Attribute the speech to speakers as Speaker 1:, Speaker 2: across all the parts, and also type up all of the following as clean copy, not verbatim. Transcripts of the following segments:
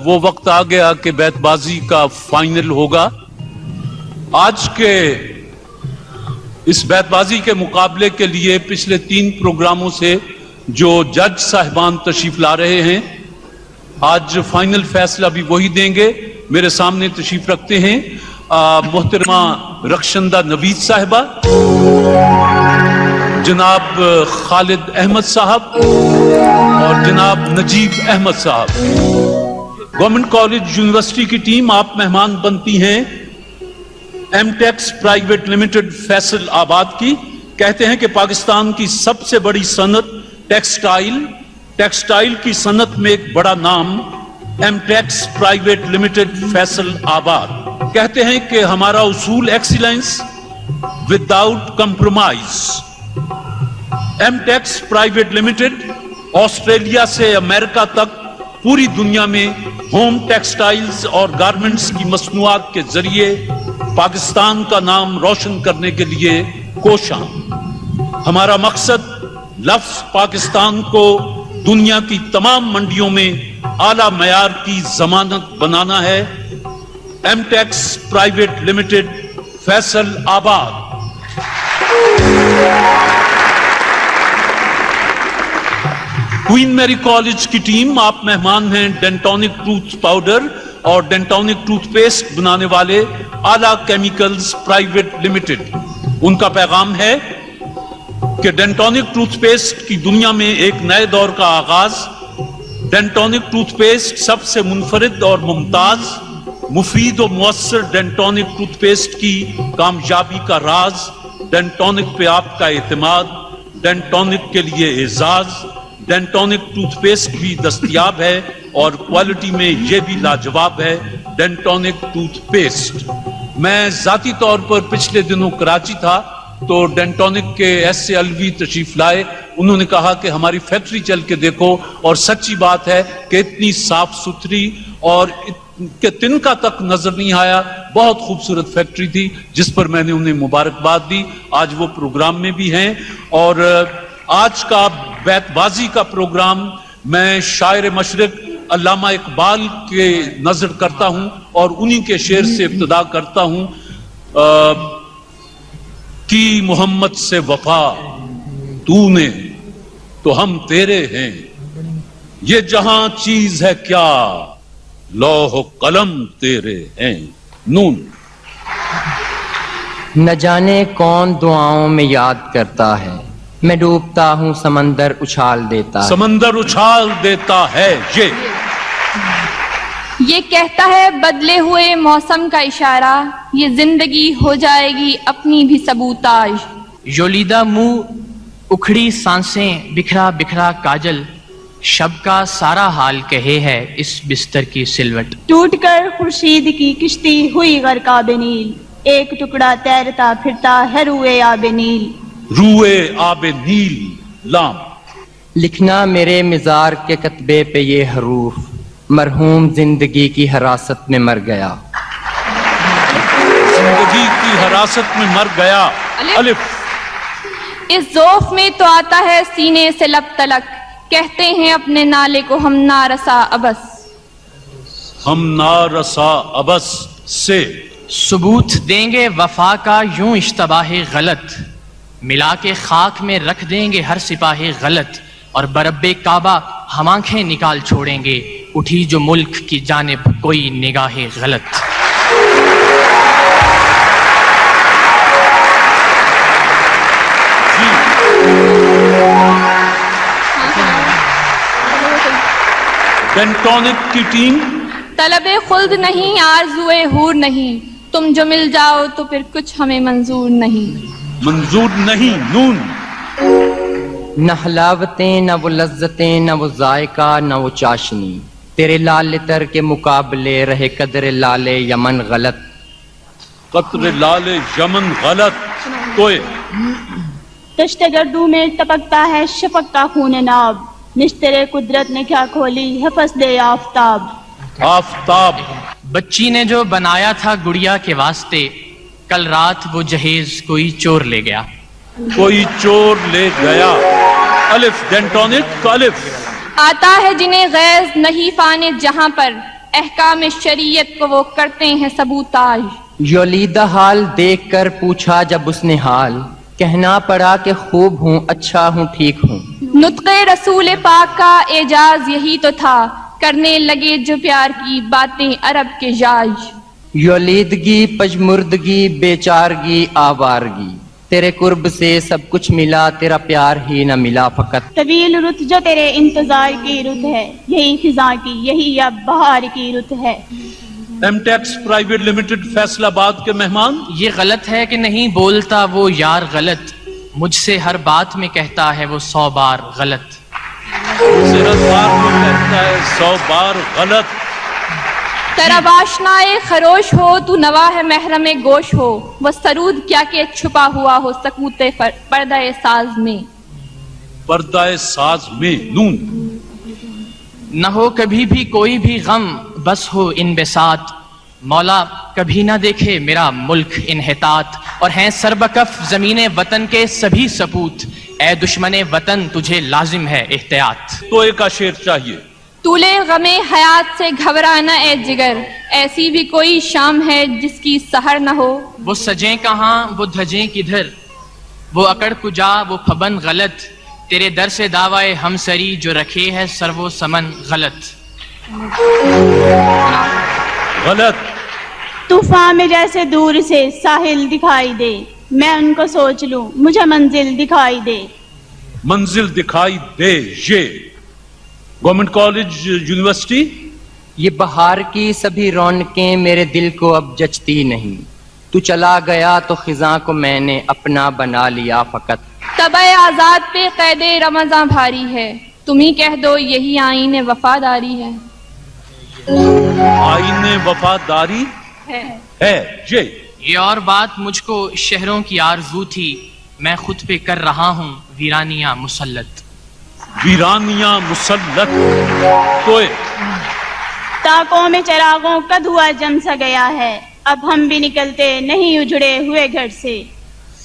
Speaker 1: وہ وقت آ گیا کہ بیت بازی کا فائنل ہوگا. آج کے اس بیت بازی کے مقابلے کے لیے پچھلے 3 پروگراموں سے جو جج صاحبان تشریف لا رہے ہیں، آج فائنل فیصلہ بھی وہی دیں گے. میرے سامنے تشریف رکھتے ہیں محترمہ رخشندہ نوید صاحبہ، جناب خالد احمد صاحب اور جناب Najeeb Ahmed sahab. Government college university کی ٹیم آپ مہمان بنتی ہیں M Tex private limited Faisalabad کی. کہتے ہیں کہ پاکستان کی سب سے بڑی صنعت ٹیکسٹائل کی صنعت میں ایک بڑا نام M Tex private limited Faisalabad. کہتے ہیں کہ ہمارا اصول excellence without compromise. M Tex private limited Australia سے امریکہ تک پوری دنیا میں ہوم ٹیکسٹائلز اور گارمنٹس کی مصنوعات کے ذریعے پاکستان کا نام روشن کرنے کے لیے کوشاں. ہمارا مقصد لفظ پاکستان کو دنیا کی تمام منڈیوں میں اعلیٰ معیار کی ضمانت بنانا ہے. M Tex private limited Faisalabad. Queen میری کالج کی ٹیم آپ مہمان ہیں ڈینٹونک ٹوتھ پاؤڈر اور ڈینٹونک ٹوتھ پیسٹ بنانے والے اعلیٰ کیمیکلز پرائیویٹ لمیٹڈ. ان کا پیغام ہے کہ ڈینٹونک ٹوتھ پیسٹ کی دنیا میں ایک نئے دور کا آغاز. ڈینٹونک ٹوتھ پیسٹ سب سے منفرد اور ممتاز، مفید و مؤثر ڈینٹونک ٹوتھ پیسٹ کی کامیابی کا راز. ڈینٹونک پہ آپ کا اعتماد، ڈینٹونک کے لیے اعزاز. ڈینٹونک ٹوتھ پیسٹ بھی دستیاب ہے اور کوالٹی میں یہ بھی لاجواب ہے. ڈینٹونک ٹوتھ پیسٹ. میں ذاتی طور پر پچھلے دنوں کراچی تھا تو ڈینٹونک کے ایس اے الوی تشریف لائے. انہوں نے کہا کہ ہماری فیکٹری چل کے دیکھو، اور سچی بات ہے کہ اتنی صاف ستھری اور کہ تنکا تک نظر نہیں آیا. بہت خوبصورت فیکٹری تھی جس پر میں نے انہیں مبارکباد دی. آج وہ پروگرام میں بھی ہیں. اور آج کا بیت بازی کا پروگرام میں شاعر مشرق علامہ اقبال کے نظر کرتا ہوں اور انہی کے شعر سے ابتدا کرتا ہوں. کی محمد سے وفا تو نے تو ہم تیرے ہیں، یہ جہاں چیز ہے کیا لوح و قلم تیرے ہیں. نون.
Speaker 2: نہ جانے کون دعاؤں میں یاد کرتا ہے، میں ڈوبتا ہوں سمندر اچھال دیتا ہے.
Speaker 1: سمندر اچھال دیتا ہے.
Speaker 3: یہ کہتا ہے بدلے ہوئے موسم کا اشارہ، یہ زندگی ہو جائے گی اپنی بھی سبوتاج.
Speaker 4: یولیدہ منہ اکھڑی سانسیں بکھرا بکھرا کاجل، شب کا سارا حال کہے ہے اس بستر کی سلوٹ.
Speaker 5: ٹوٹ کر خورشید کی کشتی ہوئی غرق آب نیل، ایک ٹکڑا تیرتا پھرتا ہے روئے آب نیل.
Speaker 1: روئے آب نیل. لام.
Speaker 2: لکھنا میرے مزار کے کتبے پہ یہ حروف، مرحوم زندگی کی حراست میں مر گیا.
Speaker 1: زندگی کی حراست میں مر گیا. الف.
Speaker 3: اس ذوف میں تو آتا ہے سینے سے لب تلک، کہتے ہیں اپنے نالے کو ہم نارسا ابس.
Speaker 1: ہم نارسا ابس سے.
Speaker 4: ثبوت دیں گے وفا کا یوں اشتباہ غلط، ملا کے خاک میں رکھ دیں گے ہر سپاہ غلط، اور برب کعبہ ہم آنکھیں نکال چھوڑیں گے اٹھی جو ملک کی جانب کوئی نگاہ غلط.
Speaker 1: ڈینٹونک کی ٹیم.
Speaker 3: طلب خلد نہیں آرزوئے حور نہیں، تم جو مل جاؤ تو پھر کچھ ہمیں منظور نہیں.
Speaker 1: منظور نہیں. نون.
Speaker 2: نہ حلاوتیں نہ وہ لذتیں نہ وہ ذائقہ نہ وہ چاشنی، تیرے لال لتر کے مقابلے رہے قدر لال یمن غلط.
Speaker 1: قطر لال یمن غلط. کوئے.
Speaker 5: دشت گردوں میں ٹپکتا ہے شفق کا خون ناب، نشترے قدرت نے کیا کھولی ہے فصل آفتاب.
Speaker 1: آفتاب.
Speaker 4: بچی نے جو بنایا تھا گڑیا کے واسطے، کل رات وہ جہیز کوئی چور لے گیا.
Speaker 1: کوئی چور لے گیا. الف. ڈینٹونک. الف.
Speaker 3: آتا ہے جنہیں غیظ نہیں فانے جہاں پر، احکام شریعت کو وہ کرتے ہیں سبوتاژ۔
Speaker 2: یولیدہ حال دیکھ کر پوچھا جب اس نے حال، کہنا پڑا کہ خوب ہوں، اچھا ہوں، ٹھیک ہوں۔
Speaker 3: نطق رسول پاک کا اعجاز یہی تو تھا، کرنے لگے جو پیار کی باتیں عرب کے جاج۔
Speaker 2: یولیدگی، پژمردگی، بیچارگی، آوارگی، تیرے قرب سے سب کچھ ملا، تیرا پیار ہی نہ ملا فقط۔
Speaker 5: طویل رت جو تیرے انتظار کی رت ہے، یہی خزاں کی، یہی اب بہار کی رت ہے۔
Speaker 1: M Tex private limited Faisalabad کے مہمان،
Speaker 4: یہ غلط ہے کہ نہیں بولتا وہ یار غلط، مجھ سے ہر بات میں کہتا ہے وہ 100 بار غلط۔
Speaker 1: صرف بار کو کہتا ہے 100 بار غلط۔
Speaker 3: طرب آشنائے خروش ہو تو نوا ہے محرم گوش ہو، وہ سرود کیا کہ چھپا ہوا ہو سکوت پردہ ساز میں۔
Speaker 1: پردہ ساز میں نون،
Speaker 4: نہ ہو کبھی بھی کوئی بھی غم، بس ہو ان بساط، مولا کبھی نہ دیکھے میرا ملک انحطاط، اور ہیں سربکف زمین وطن کے سبھی سپوت، اے دشمن وطن تجھے لازم ہے احتیاط۔
Speaker 1: تو ایک کا شعر چاہیے۔
Speaker 3: طول غم حیات سے گھبرانا اے جگر، ایسی بھی کوئی شام ہے جس کی سحر نہ ہو۔
Speaker 4: وہ سجیں کہاں وہ دھجیں کدھر، وہ اکڑ کجا وہ پھبن غلط، تیرے در سے دعوائے ہم سری جو رکھے ہے سر و سمن غلط۔
Speaker 1: غلط۔
Speaker 5: طوفان میں جیسے دور سے ساحل دکھائی دے، میں ان کو سوچ لوں مجھے منزل دکھائی دے۔
Speaker 1: منزل دکھائی دے، یہ گورنمنٹ کالج یونیورسٹی۔
Speaker 2: یہ بہار کی سبھی رونقیں میرے دل کو اب جچتی نہیں، تو چلا گیا تو خزاں کو میں نے اپنا بنا لیا فقط۔
Speaker 3: طبع آزاد پہ قید رمضاں بھاری ہے، تم ہی کہہ دو یہی آئین وفاداری ہے۔
Speaker 1: آئین وفاداری ہے،
Speaker 4: یہ اور بات مجھ کو شہروں کی آرزو تھی، میں خود پہ کر رہا ہوں ویرانیاں مسلط۔
Speaker 1: ویرانیاں مسلط۔ تو
Speaker 5: تاکوں میں چراغوں کا دھواں جم سا گیا ہے، اب ہم بھی نکلتے نہیں اجڑے ہوئے گھر سے۔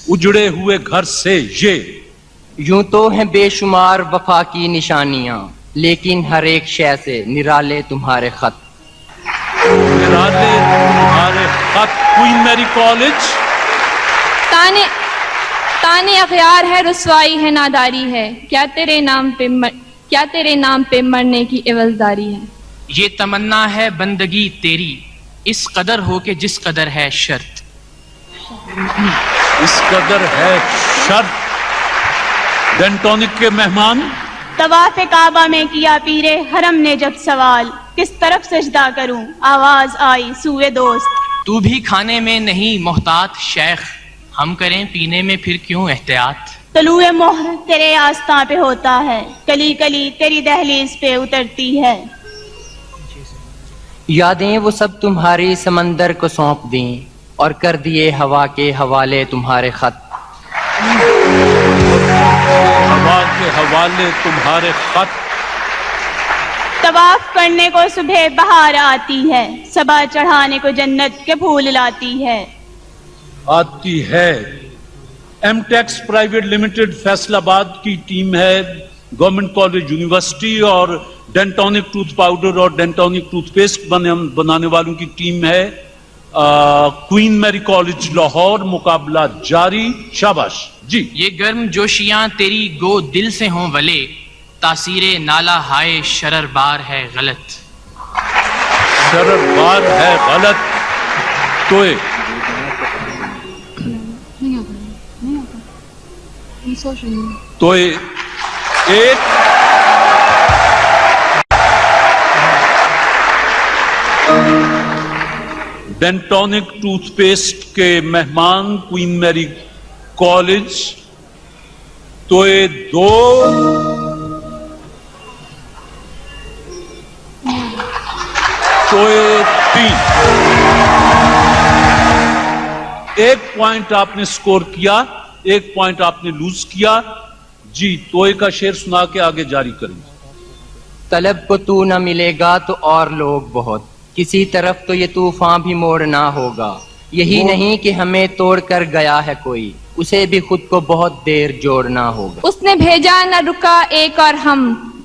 Speaker 1: اجڑے ہوئے گھر سے، یہ
Speaker 2: یوں تو ہیں بے شمار وفا کی نشانیاں، لیکن ہر ایک شے سے نرالے تمہارے خط۔
Speaker 1: نرالے تمہارے خط۔ کوئین میری کالج۔
Speaker 3: تانے اغیار ہے، رسوائی ہے، ناداری ہے، کیا تیرے نام پہ مرنے کی عوضداری ہے۔
Speaker 4: یہ تمنا ہے بندگی تیری، اس قدر ہو کہ جس قدر ہے شرط۔
Speaker 1: اس قدر ہے شرط۔ ڈینٹونک کے مہمان،
Speaker 5: طواف کعبہ میں کیا پیرے حرم نے جب سوال، کس طرف سجدہ کروں، آواز آئی سوئے دوست۔
Speaker 4: تو بھی کھانے میں نہیں محتاط شیخ، ہم کریں پینے میں پھر کیوں احتیاط۔
Speaker 5: طلوع مہر تیرے آستاں پہ ہوتا ہے، کلی کلی تیری دہلیز پہ اترتی ہے۔
Speaker 2: یادیں وہ سب تمہاری سمندر کو سونپ دیں، اور کر دیے ہوا کے حوالے تمہارے خط۔
Speaker 1: ہوا کے حوالے تمہارے خط۔
Speaker 5: طواف کرنے کو صبح بہار آتی ہے، صبا چڑھانے کو جنت کے پھول لاتی ہے۔
Speaker 1: آتی ہے۔ M Tex private limited Faisalabad کی ٹیم ہے، گورنمنٹ کالج یونیورسٹی اور ڈینٹونک ٹوتھ پاؤڈر اور ڈینٹونک ٹوتھ پیسٹ بنانے والوں کی ٹیم ہے۔ کوئین میری کالج لاہور، مقابلہ جاری۔ شاباش جی۔
Speaker 4: یہ گرم جوشیاں تیری گو دل سے ہوں ولے، تاثیر نالا ہائے شرر بار ہے غلط۔
Speaker 1: شرر بار ہے غلط۔ تو ایک ڈینٹونک ٹوتھ پیسٹ کے مہمان کوئین میری کالج، تو دو، تو تین۔ ایک پوائنٹ آپ نے سکور کیا، ایک پوائنٹ آپ نے لوز کیا جی۔ توئے کا شعر سنا کے آگے جاری کریں۔
Speaker 2: طلب کو تو نہ ملے گا تو اور لوگ بہت، کسی طرف تو یہ طوفان بھی موڑنا ہوگا، یہی نہیں کہ ہمیں توڑ کر گیا ہے کوئی، اسے بھی خود کو بہت دیر جوڑنا ہوگا۔
Speaker 3: اس نے بھیجا نہ رکا ایک اور ہم،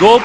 Speaker 1: 2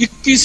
Speaker 1: 21